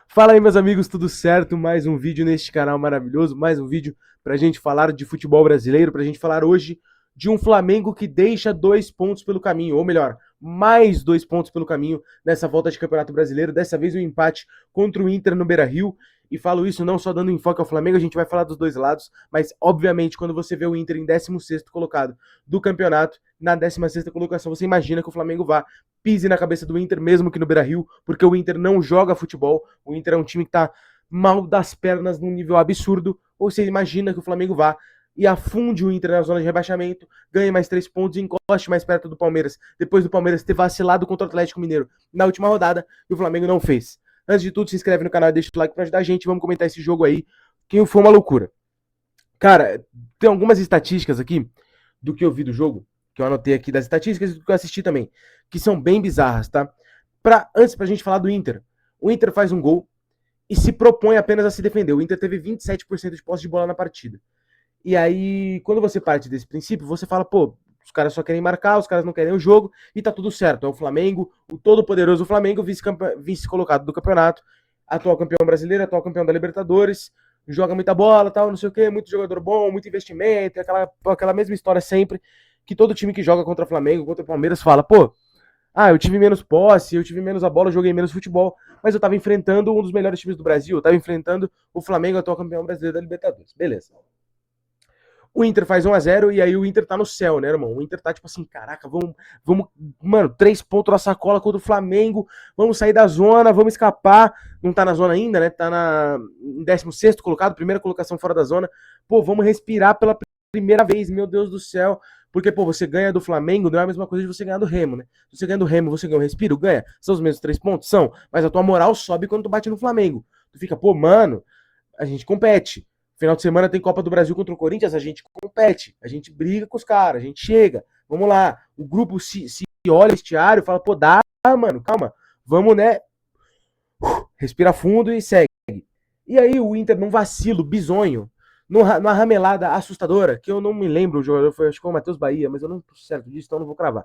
Fala aí, meus amigos, tudo certo? Mais um vídeo neste canal maravilhoso, mais um vídeo pra gente falar de futebol brasileiro, pra gente falar hoje de um Flamengo que deixa 2 pontos pelo caminho, ou melhor, mais 2 pontos pelo caminho nessa volta de Campeonato Brasileiro, dessa vez um empate contra o Inter no Beira-Rio. E falo isso não só dando enfoque ao Flamengo, a gente vai falar dos dois lados, mas obviamente quando você vê o Inter em 16º colocado do campeonato, na 16ª colocação, você imagina que o Flamengo vá pise na cabeça do Inter, mesmo que no Beira-Rio, porque o Inter não joga futebol, o Inter é um time que tá mal das pernas num nível absurdo, ou você imagina que o Flamengo vá e afunde o Inter na zona de rebaixamento, ganhe mais 3 pontos e encoste mais perto do Palmeiras, depois do Palmeiras ter vacilado contra o Atlético Mineiro na última rodada, e o Flamengo não fez. Antes de tudo, se inscreve no canal e deixa o like pra ajudar a gente, vamos comentar esse jogo aí, que foi uma loucura. Cara, tem algumas estatísticas aqui do que eu vi do jogo, que eu anotei aqui das estatísticas e do que eu assisti também, que são bem bizarras, tá? Antes pra gente falar do Inter, o Inter faz um gol e se propõe apenas a se defender. O Inter teve 27% de posse de bola na partida. E aí, quando você parte desse princípio, você fala, pô, os caras só querem marcar, os caras não querem o jogo, e tá tudo certo. É o Flamengo, o todo-poderoso Flamengo, vice-colocado do campeonato, atual campeão brasileiro, atual campeão da Libertadores, joga muita bola, tal, não sei o quê, muito jogador bom, muito investimento, aquela mesma história sempre, que todo time que joga contra o Flamengo, contra o Palmeiras, fala, pô, eu tive menos posse, eu tive menos a bola, joguei menos futebol, mas eu tava enfrentando um dos melhores times do Brasil, eu tava enfrentando o Flamengo, atual campeão brasileiro da Libertadores. Beleza. O Inter faz 1-0 e aí o Inter tá no céu, né, irmão? O Inter tá tipo assim, caraca, vamos, mano, 3 pontos na sacola contra o Flamengo, vamos sair da zona, vamos escapar. Não tá na zona ainda, né? Tá em 16º colocado, primeira colocação fora da zona. Pô, vamos respirar pela primeira vez, meu Deus do céu. Porque, pô, você ganha do Flamengo, não é a mesma coisa de você ganhar do Remo, né? Se você ganha do Remo, você ganha um respiro, ganha. São os mesmos 3 pontos? São. Mas a tua moral sobe quando tu bate no Flamengo. Tu fica, pô, mano, a gente compete. Final de semana tem Copa do Brasil contra o Corinthians, a gente compete, a gente briga com os caras, a gente chega, vamos lá. O grupo se olha estiário e fala, pô, dá, mano, calma, vamos, né? Respira fundo e segue. E aí o Inter, num vacilo bizonho, numa ramelada assustadora, que eu não me lembro, o jogador foi, acho que foi o Matheus Bahia, mas eu não tô certo disso, então não vou cravar.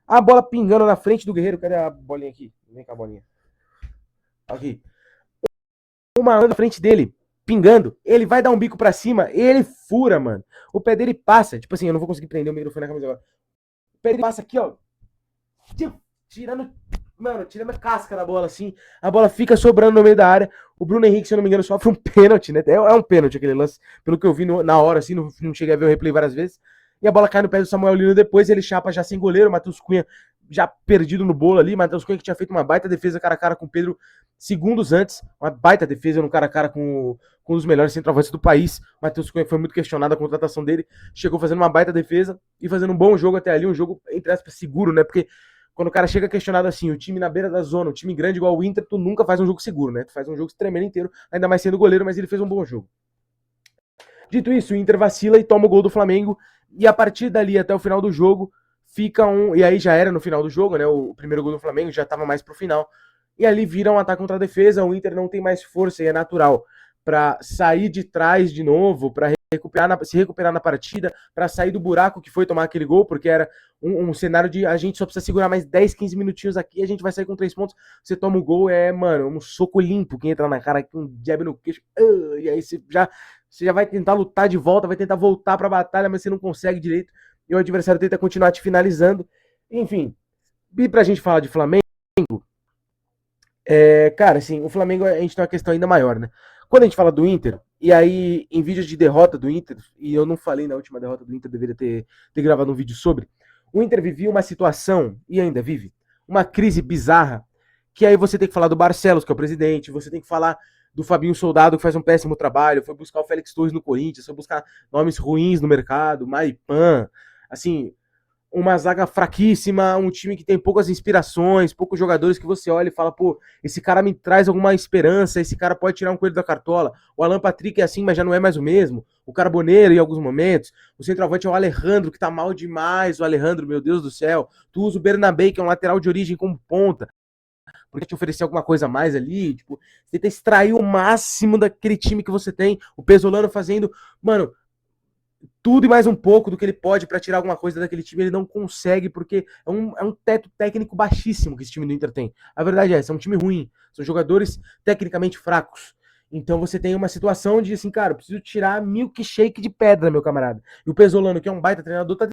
A bola pingando na frente do Guerreiro, cadê a bolinha aqui? Vem cá a bolinha. Aqui. Uma na frente dele, pingando, ele vai dar um bico pra cima, ele fura, mano. O pé dele passa, tipo assim, eu não vou conseguir prender o microfone na camisa agora. O pé dele passa aqui, ó, tirando, mano, tirando a casca da bola, assim. A bola fica sobrando no meio da área. O Bruno Henrique, se eu não me engano, sofre um pênalti, né? É um pênalti aquele lance, pelo que eu vi na hora, assim, não cheguei a ver o replay várias vezes. E a bola cai no pé do Samuel Lino depois, ele chapa já sem goleiro, o Matheus Cunha já perdido no bolo ali, Matheus Cunha que tinha feito uma baita defesa cara a cara com o Pedro segundos antes, uma baita defesa no cara a cara com um dos melhores centroavantes do país. Matheus Cunha foi muito questionado a contratação dele, chegou fazendo uma baita defesa e fazendo um bom jogo até ali, um jogo, entre aspas, seguro, né? Porque quando o cara chega questionado assim, o time na beira da zona, o time grande igual o Inter, tu nunca faz um jogo seguro, né? Tu faz um jogo tremendo inteiro, ainda mais sendo goleiro, mas ele fez um bom jogo. Dito isso, o Inter vacila e toma o gol do Flamengo, e a partir dali até o final do jogo, fica e aí já era no final do jogo, né? O primeiro gol do Flamengo já estava mais pro final. E ali vira um ataque contra a defesa, o Inter não tem mais força e é natural para sair de trás de novo, para se recuperar na partida, para sair do buraco que foi tomar aquele gol, porque era um cenário de a gente só precisa segurar mais 10, 15 minutinhos aqui, a gente vai sair com 3 pontos. Você toma o gol, mano, um soco limpo que entra na cara, um jab no queixo, e aí você já vai tentar lutar de volta, vai tentar voltar pra batalha, mas você não consegue direito, e o adversário tenta continuar te finalizando. Enfim, e pra gente falar de Flamengo, cara, assim, o Flamengo a gente tem uma questão ainda maior, né? Quando a gente fala do Inter, e aí em vídeos de derrota do Inter, e eu não falei na última derrota do Inter, deveria ter gravado um vídeo sobre, o Inter vivia uma situação, e ainda vive, uma crise bizarra, que aí você tem que falar do Barcelos, que é o presidente, você tem que falar do Fabinho Soldado, que faz um péssimo trabalho, foi buscar o Félix Torres no Corinthians, foi buscar nomes ruins no mercado, Maripan, assim, uma zaga fraquíssima, um time que tem poucas inspirações, poucos jogadores que você olha e fala, pô, esse cara me traz alguma esperança, esse cara pode tirar um coelho da cartola. O Alan Patrick é assim, mas já não é mais o mesmo. O Carboneiro em alguns momentos. O centroavante é o Alejandro, que tá mal demais. O Alejandro, meu Deus do céu. Tu usa o Bernabé, que é um lateral de origem como ponta, porque te oferecer alguma coisa a mais ali, tipo, você tenta extrair o máximo daquele time que você tem. O Pesolano fazendo, mano, tudo e mais um pouco do que ele pode pra tirar alguma coisa daquele time, ele não consegue, porque é um teto técnico baixíssimo que esse time do Inter tem. A verdade é essa, é um time ruim, são jogadores tecnicamente fracos. Então você tem uma situação de assim, cara, eu preciso tirar milkshake de pedra, meu camarada. E o Pesolano, que é um baita treinador, tá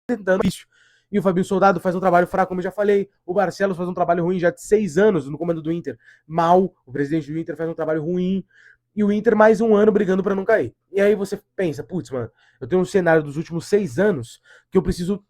tentando isso. E o Fabinho Soldado faz um trabalho fraco, como eu já falei. O Barcelos faz um trabalho ruim já de 6 anos no comando do Inter. Mal, o presidente do Inter faz um trabalho ruim. E o Inter mais um ano brigando pra não cair. E aí você pensa, putz, mano, eu tenho um cenário dos últimos 6 anos que eu preciso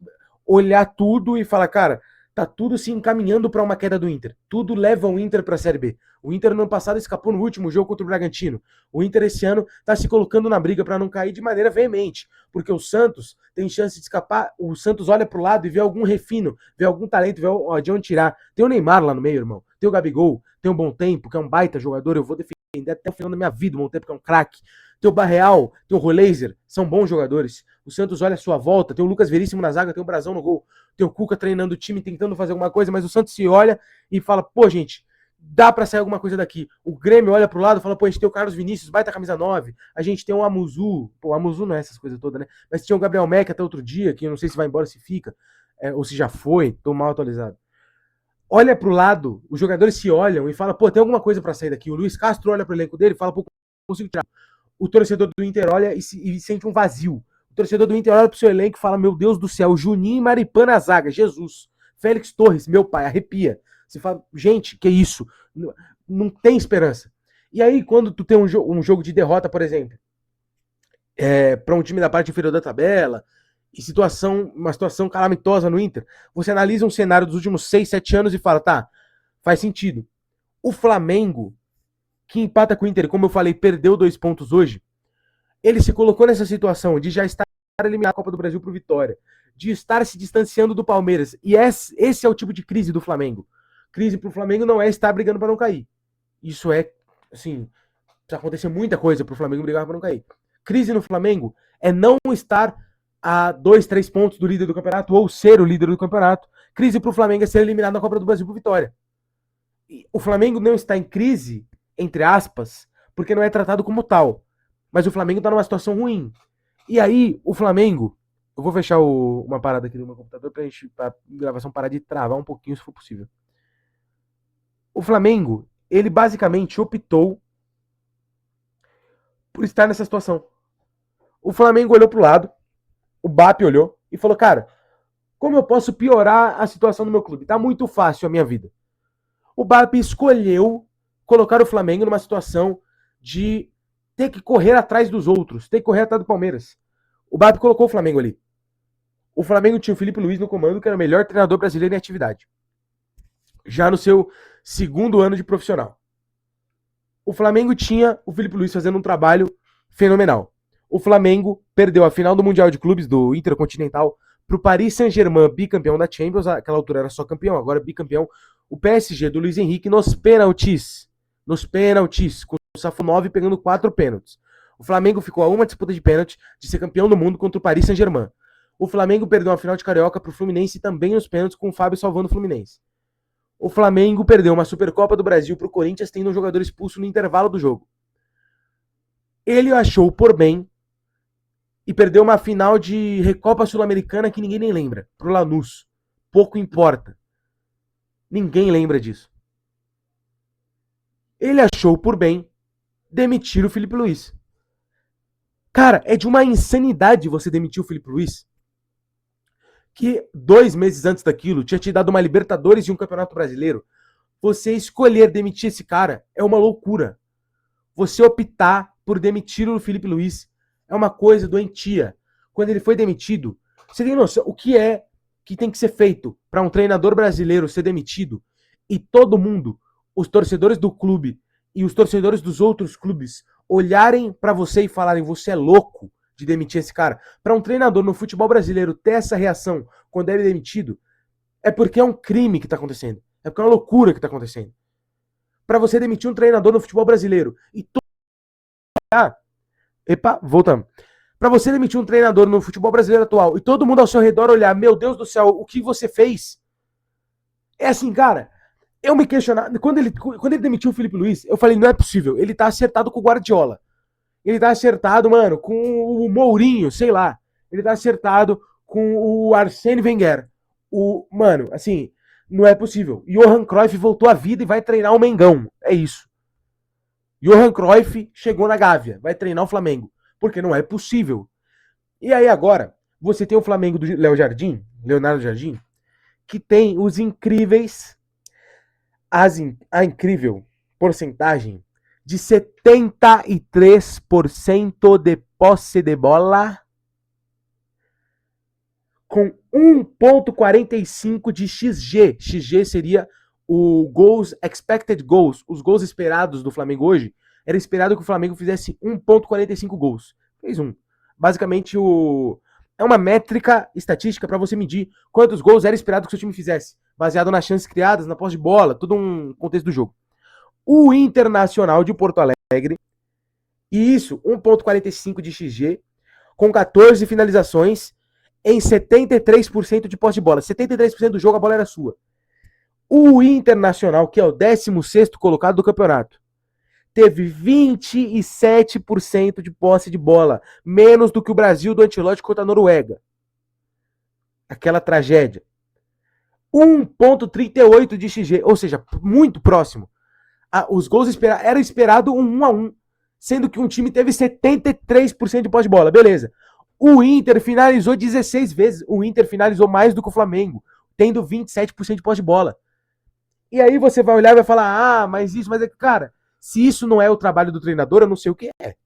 olhar tudo e falar, cara, tá tudo se encaminhando pra uma queda do Inter. Tudo leva o Inter pra Série B. O Inter no ano passado escapou no último jogo contra o Bragantino. O Inter esse ano tá se colocando na briga pra não cair de maneira veemente, porque o Santos tem chance de escapar. O Santos olha pro lado e vê algum refino, vê algum talento, vê de onde tirar. Tem o Neymar lá no meio, irmão. Tem o Gabigol, tem o Bom Tempo, que é um baita jogador, eu vou defender até o final da minha vida, o Bom Tempo, que é um craque. Tem o Barreal, tem o Roleiser, são bons jogadores. O Santos olha a sua volta, tem o Lucas Veríssimo na zaga, tem o Brazão no gol, tem o Cuca treinando o time, tentando fazer alguma coisa, mas o Santos se olha e fala, pô, gente, dá pra sair alguma coisa daqui. O Grêmio olha pro lado e fala, pô, a gente tem o Carlos Vinícius, baita camisa 9, a gente tem o Amuzu, pô, o Amuzu não é essas coisas todas, né? Mas tinha o Gabriel Meck até outro dia, que eu não sei se vai embora, se fica, ou se já foi, tô mal atualizado. Olha pro lado, os jogadores se olham e falam, pô, tem alguma coisa pra sair daqui. O Luiz Castro olha pro elenco dele e fala, pô, consigo tirar. O torcedor do Inter olha e sente um vazio. O torcedor do Inter olha pro seu elenco e fala, meu Deus do céu, Juninho e Maripã na zaga, Jesus. Félix Torres, meu pai, arrepia. Você fala, gente, que isso? Não tem esperança. E aí, quando tu tem um jogo de derrota, por exemplo, para um time da parte inferior da tabela, e uma situação calamitosa no Inter, você analisa um cenário dos últimos 6, 7 anos e fala, tá, faz sentido. O Flamengo, que empata com o Inter, como eu falei, perdeu 2 pontos hoje, ele se colocou nessa situação de já estar eliminado a Copa do Brasil pro Vitória, de estar se distanciando do Palmeiras. E esse é o tipo de crise do Flamengo. Crise pro Flamengo não é estar brigando para não cair. Isso é, assim, precisa acontecer muita coisa pro Flamengo brigar para não cair. Crise no Flamengo é não estar a 2, 3 pontos do líder do campeonato ou ser o líder do campeonato. Crise pro Flamengo é ser eliminado na Copa do Brasil pro Vitória. E o Flamengo não está em crise, entre aspas, porque não é tratado como tal. Mas o Flamengo tá numa situação ruim. E aí, o Flamengo... Eu vou fechar uma parada aqui do meu computador pra gravação parar de travar um pouquinho, se for possível. O Flamengo, ele basicamente optou por estar nessa situação. O Flamengo olhou pro lado, o BAP olhou e falou, cara, como eu posso piorar a situação do meu clube? Tá muito fácil a minha vida. O BAP escolheu colocar o Flamengo numa situação de ter que correr atrás dos outros, ter que correr atrás do Palmeiras. O BAP colocou o Flamengo ali. O Flamengo tinha o Felipe Luiz no comando, que era o melhor treinador brasileiro em atividade. Já no seu segundo ano de profissional. O Flamengo tinha o Felipe Luiz fazendo um trabalho fenomenal. O Flamengo perdeu a final do Mundial de Clubes do Intercontinental pro Paris Saint-Germain, bicampeão da Champions. Naquela altura era só campeão, agora bicampeão. O PSG do Luiz Henrique nos pênaltis. Com o Safonov pegando 4 pênaltis. O Flamengo ficou a uma disputa de pênalti de ser campeão do mundo contra o Paris Saint-Germain. O Flamengo perdeu uma final de Carioca pro Fluminense também nos pênaltis, com o Fábio salvando o Fluminense. O Flamengo perdeu uma Supercopa do Brasil pro Corinthians, tendo um jogador expulso no intervalo do jogo. Ele achou por bem e perdeu uma final de Recopa Sul-Americana que ninguém nem lembra, pro Lanús. Pouco importa. Ninguém lembra disso. Ele achou por bem demitir o Felipe Luiz. Cara, é de uma insanidade você demitir o Felipe Luiz, que 2 meses antes daquilo tinha te dado uma Libertadores e um Campeonato Brasileiro. Você escolher demitir esse cara é uma loucura. Você optar por demitir o Felipe Luiz é uma coisa doentia. Quando ele foi demitido, você tem noção o que é que tem que ser feito para um treinador brasileiro ser demitido e todo mundo, os torcedores do clube e os torcedores dos outros clubes, olharem para você e falarem, você é louco de demitir esse cara. Para um treinador no futebol brasileiro ter essa reação quando ele é demitido, é porque é um crime que tá acontecendo. É porque é uma loucura que tá acontecendo. Para você demitir um treinador no futebol brasileiro e voltamos. Para você demitir um treinador no futebol brasileiro atual e todo mundo ao seu redor olhar, meu Deus do céu, o que você fez? É assim, cara, eu me questionava, quando ele demitiu o Felipe Luiz, eu falei, não é possível, ele tá acertado com o Guardiola. Ele tá acertado, mano, com o Mourinho, sei lá. ele tá acertado com o Arsène Wenger. Mano, assim, não é possível. Johan Cruyff voltou à vida e vai treinar o Mengão. É isso. Johan Cruyff chegou na Gávea, vai treinar o Flamengo. Porque não é possível. E aí agora, você tem o Flamengo do Leonardo Jardim, que tem os incríveis, a incrível porcentagem de 73% de posse de bola com 1,45 de XG. XG seria o goals, expected goals, os gols esperados do Flamengo hoje. Era esperado que o Flamengo fizesse 1,45 gols. Fez um. Basicamente, é uma métrica estatística para você medir quantos gols era esperado que o seu time fizesse, baseado nas chances criadas, na posse de bola, todo um contexto do jogo. O Internacional de Porto Alegre, e isso, 1,45 de XG, com 14 finalizações, em 73% de posse de bola. 73% do jogo a bola era sua. O Internacional, que é o 16º colocado do campeonato, teve 27% de posse de bola, menos do que o Brasil do Ancelotti contra a Noruega. Aquela tragédia. 1,38 de XG, ou seja, muito próximo. Os gols era esperado um 1-1, sendo que um time teve 73% de posse de bola, beleza. O Inter finalizou 16 vezes, o Inter finalizou mais do que o Flamengo, tendo 27% de posse de bola. E aí você vai olhar e vai falar, mas isso, mas é que, cara, se isso não é o trabalho do treinador, eu não sei o que é.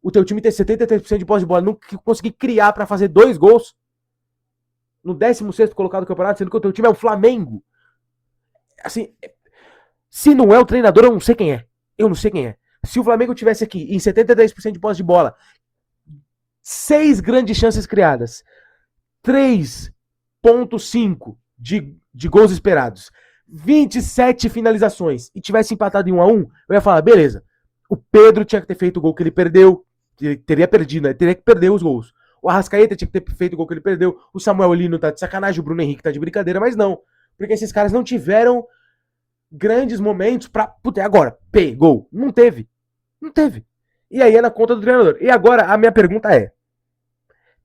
O teu time ter 73% de posse de bola, não conseguir criar para fazer 2 gols no 16º colocado do campeonato, sendo que o teu time é o Flamengo. Assim, se não é o treinador, eu não sei quem é. Eu não sei quem é. Se o Flamengo tivesse aqui em 73% de posse de bola, 6 grandes chances criadas, 3,5 de gols esperados, 27 finalizações e tivesse empatado em 1-1, eu ia falar, beleza, o Pedro tinha que ter feito o gol que ele perdeu, ele teria perdido, né? Ele teria que perder os gols. O Arrascaeta tinha que ter feito o gol que ele perdeu, o Samuel Lino tá de sacanagem, o Bruno Henrique tá de brincadeira, mas não, porque esses caras não tiveram grandes momentos pra, puta, agora, gol. Não teve. Não teve. E aí é na conta do treinador. E agora a minha pergunta é,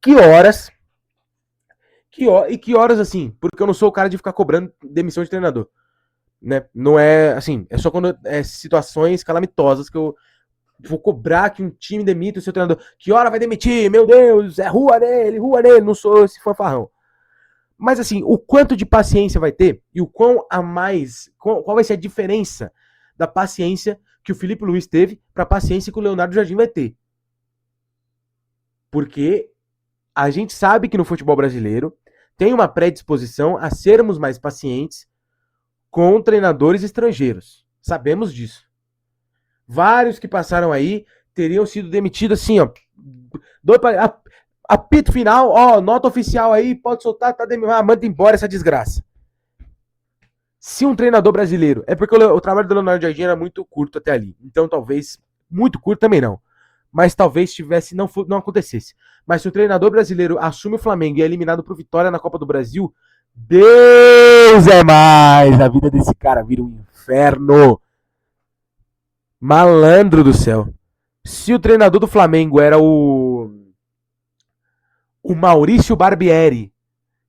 que horas assim, porque eu não sou o cara de ficar cobrando demissão de treinador, né? Não é assim, é só quando é situações calamitosas que eu vou cobrar que um time demita o seu treinador. Que hora vai demitir? Meu Deus, é rua nele, não sou esse fanfarrão. Mas assim, o quanto de paciência vai ter e o qual vai ser a diferença da paciência que o Felipe Luiz teve para a paciência que o Leonardo Jardim vai ter. Porque a gente sabe que no futebol brasileiro tem uma predisposição a sermos mais pacientes com treinadores estrangeiros. Sabemos disso. Vários que passaram aí teriam sido demitidos assim, ó. Apito final, ó, nota oficial aí, pode soltar, tá demitido, manda embora essa desgraça. Se um treinador brasileiro, é porque o trabalho do Leonardo Jardim era muito curto até ali, então talvez, muito curto também não, mas talvez tivesse, não acontecesse. Mas se o treinador brasileiro assume o Flamengo e é eliminado pro Vitória na Copa do Brasil, Deus é mais, a vida desse cara vira um inferno. Malandro do céu. Se o treinador do Flamengo era o Maurício Barbieri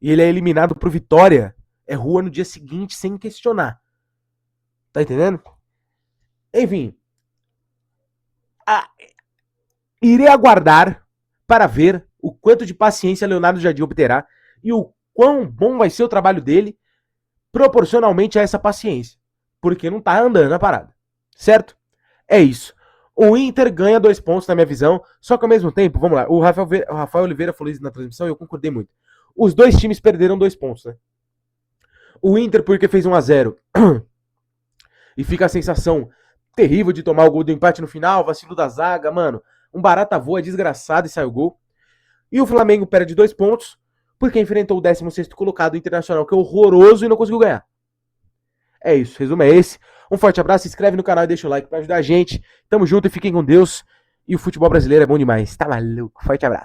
e ele é eliminado pro Vitória, é rua no dia seguinte sem questionar. Tá entendendo? Enfim. Irei aguardar para ver o quanto de paciência Leonardo Jardim obterá e o quão bom vai ser o trabalho dele proporcionalmente a essa paciência. Porque não tá andando a parada. Certo? É isso. O Inter ganha 2 pontos na minha visão, só que ao mesmo tempo, vamos lá, o Rafael Oliveira falou isso na transmissão e eu concordei muito. Os dois times perderam 2 pontos, né? O Inter porque fez 1-0 e fica a sensação terrível de tomar o gol do empate no final, vacilo da zaga, mano, um barata voa desgraçado e sai o gol. E o Flamengo perde 2 pontos porque enfrentou o 16º colocado Internacional, que é horroroso e não conseguiu ganhar. É isso, resumo é esse. Um forte abraço, se inscreve no canal e deixa o like pra ajudar a gente. Tamo junto e fiquem com Deus. E o futebol brasileiro é bom demais. Tá maluco? Forte abraço.